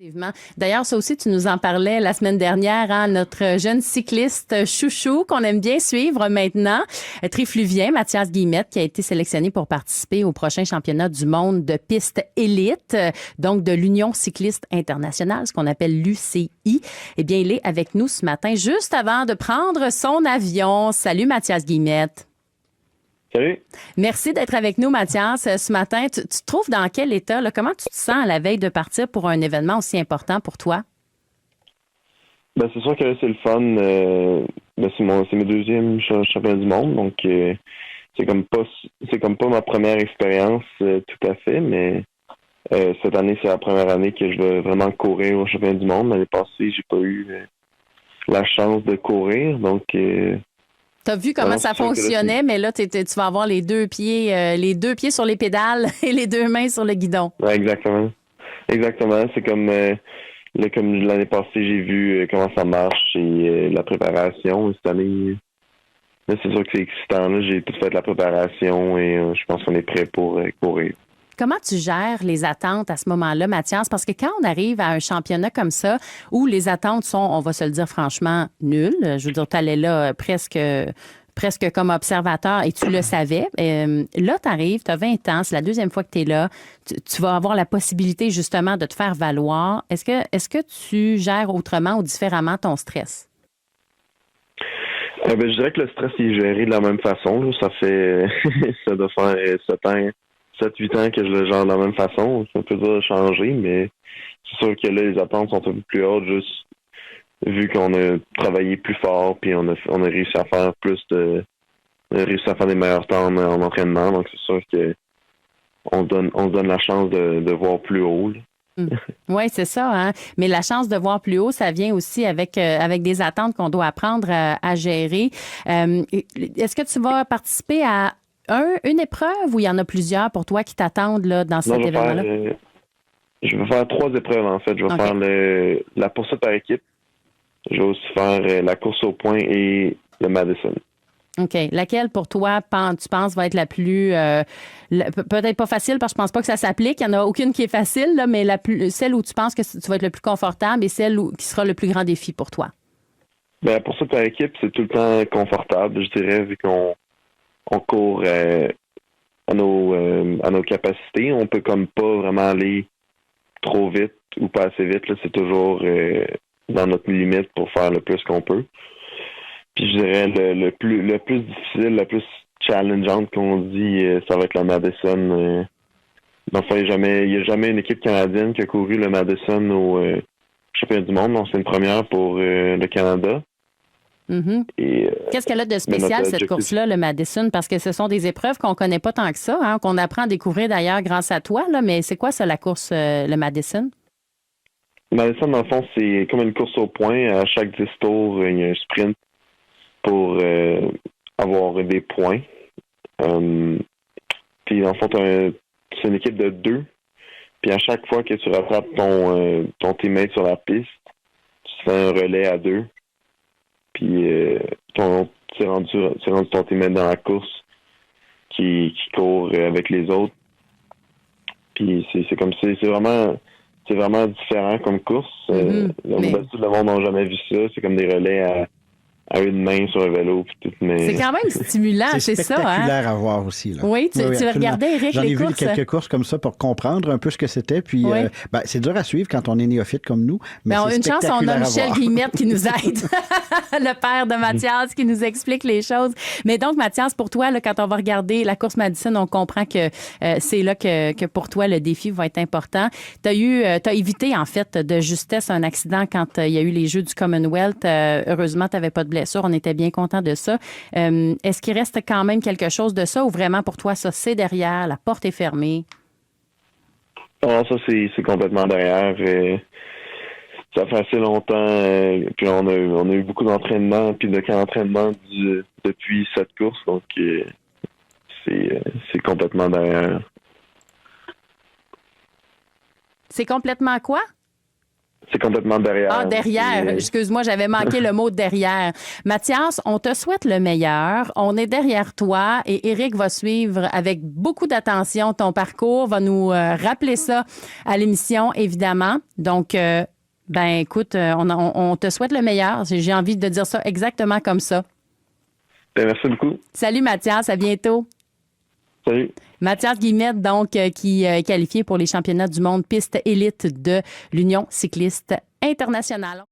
Effectivement. D'ailleurs, ça aussi, tu nous en parlais la semaine dernière, hein, notre jeune cycliste chouchou qu'on aime bien suivre maintenant, trifluvien, Mathias Guillemette, qui a été sélectionné pour participer au prochain championnat du monde de piste élite, donc de l'Union cycliste internationale, ce qu'on appelle l'UCI. Eh bien, il est avec nous ce matin, juste avant de prendre son avion. Salut, Mathias Guillemette. Salut. Merci d'être avec nous, Mathias. Ce matin, tu te trouves dans quel état? Là? Comment tu te sens à la veille de partir pour un événement aussi important pour toi? Ben, c'est sûr que là, c'est le fun. C'est mes deuxièmes championnats du monde, donc c'est comme pas ma première expérience tout à fait, mais cette année, c'est la première année que je vais vraiment courir au championnat du monde. L'année passée, j'ai pas eu la chance de courir, donc Tu as vu comment ça fonctionnait, mais là, tu vas avoir les deux pieds sur les pédales et les deux mains sur le guidon. Ouais, exactement. Exactement. C'est comme l'année passée, j'ai vu comment ça marche et la préparation. Cette année, là, c'est sûr que c'est excitant. Là, j'ai tout fait la préparation et je pense qu'on est prêt pour courir. Comment tu gères les attentes à ce moment-là, Mathias? Parce que quand on arrive à un championnat comme ça, où les attentes sont, on va se le dire franchement, nulles. Je veux dire, tu allais là presque comme observateur et tu le savais. Là, tu arrives, tu as 20 ans, c'est la deuxième fois que tu es là. Tu vas avoir la possibilité justement de te faire valoir. Est-ce que tu gères autrement ou différemment ton stress? Je dirais que le stress est géré de la même façon. Là. Ça doit faire 7-8 ans que je le gère de la même façon. C'est un peu dur de changer, mais c'est sûr que là, les attentes sont un peu plus hautes, juste vu qu'on a travaillé plus fort, puis on a réussi à faire des meilleurs temps en entraînement. Donc c'est sûr que on se donne la chance de voir plus haut. Oui, c'est ça. Hein? Mais la chance de voir plus haut, ça vient aussi avec des attentes qu'on doit apprendre à gérer. Est-ce que tu vas participer à une épreuve ou il y en a plusieurs pour toi qui t'attendent là, dans cet événement-là? Je vais faire 3 épreuves, en fait. Je vais faire la poursuite par équipe. Je vais aussi faire la course au point et le Madison. OK. Laquelle, pour toi, tu penses va être la plus... peut-être pas facile, parce que je pense pas que ça s'applique. Il n'y en a aucune qui est facile, là, mais celle où tu penses que tu vas être le plus confortable et celle qui sera le plus grand défi pour toi? Ben, la poursuite par équipe, c'est tout le temps confortable, je dirais, vu qu'on court à nos capacités. On peut comme pas vraiment aller trop vite ou pas assez vite. Là. C'est toujours dans notre limite pour faire le plus qu'on peut. Puis je dirais le plus difficile, la plus challengeante qu'on dit, ça va être la Madison. Enfin, il n'y a jamais une équipe canadienne qui a couru le Madison au championnat du monde. Donc c'est une première pour le Canada. Mm-hmm. Qu'est-ce qu'elle a de spécial, cette course-là, le Madison? Parce que ce sont des épreuves qu'on connaît pas tant que ça, hein, qu'on apprend à découvrir d'ailleurs grâce à toi. Là, mais c'est quoi ça, la course, le Madison? Le Madison, dans le fond, c'est comme une course au point. À chaque 10 tours, il y a un sprint pour avoir des points. Puis, en fond, c'est une équipe de 2. Puis, à chaque fois que tu rattrapes ton teammate sur la piste, tu fais un relais à 2. Puis, tu rendu ton teammate dans la course qui court avec les autres. Puis, c'est comme ça. C'est vraiment différent comme course. Le monde n'a jamais vu ça. C'est comme des relais à une main sur un vélo. Puis tout, mais... C'est quand même stimulant, c'est ça. C'est spectaculaire à voir aussi. Là. Oui, tu regardais, Éric, J'en ai les vu courses. quelques courses comme ça pour comprendre un peu ce que c'était. Puis, c'est dur à suivre quand on est néophyte comme nous. Mais c'est une chance, on a Michel Guillemette qui nous aide. Le père de Mathias qui nous explique les choses. Mais donc, Mathias, pour toi, là, quand on va regarder la course Madison, on comprend que c'est là que pour toi, le défi va être important. T'as évité, en fait, de justesse un accident quand il y a eu les Jeux du Commonwealth. Heureusement, tu n'avais pas de blessure. On était bien content de ça. Est-ce qu'il reste quand même quelque chose de ça ou vraiment pour toi, ça, c'est derrière, la porte est fermée? Non, ça, c'est complètement derrière. Ça fait assez longtemps. Puis on a eu beaucoup d'entraînement puis de camp d'entraînement depuis cette course. Donc, c'est complètement derrière. C'est complètement quoi? C'est complètement derrière. Ah, derrière. Excuse-moi, j'avais manqué le mot derrière. Mathias, on te souhaite le meilleur. On est derrière toi et Éric va suivre avec beaucoup d'attention ton parcours, va nous rappeler ça à l'émission, évidemment. Donc, écoute, on te souhaite le meilleur. J'ai envie de dire ça exactement comme ça. Merci beaucoup. Salut Mathias, à bientôt. Salut. Mathias Guillemette, donc, qui est qualifié pour les championnats du monde piste élite de l'Union cycliste internationale.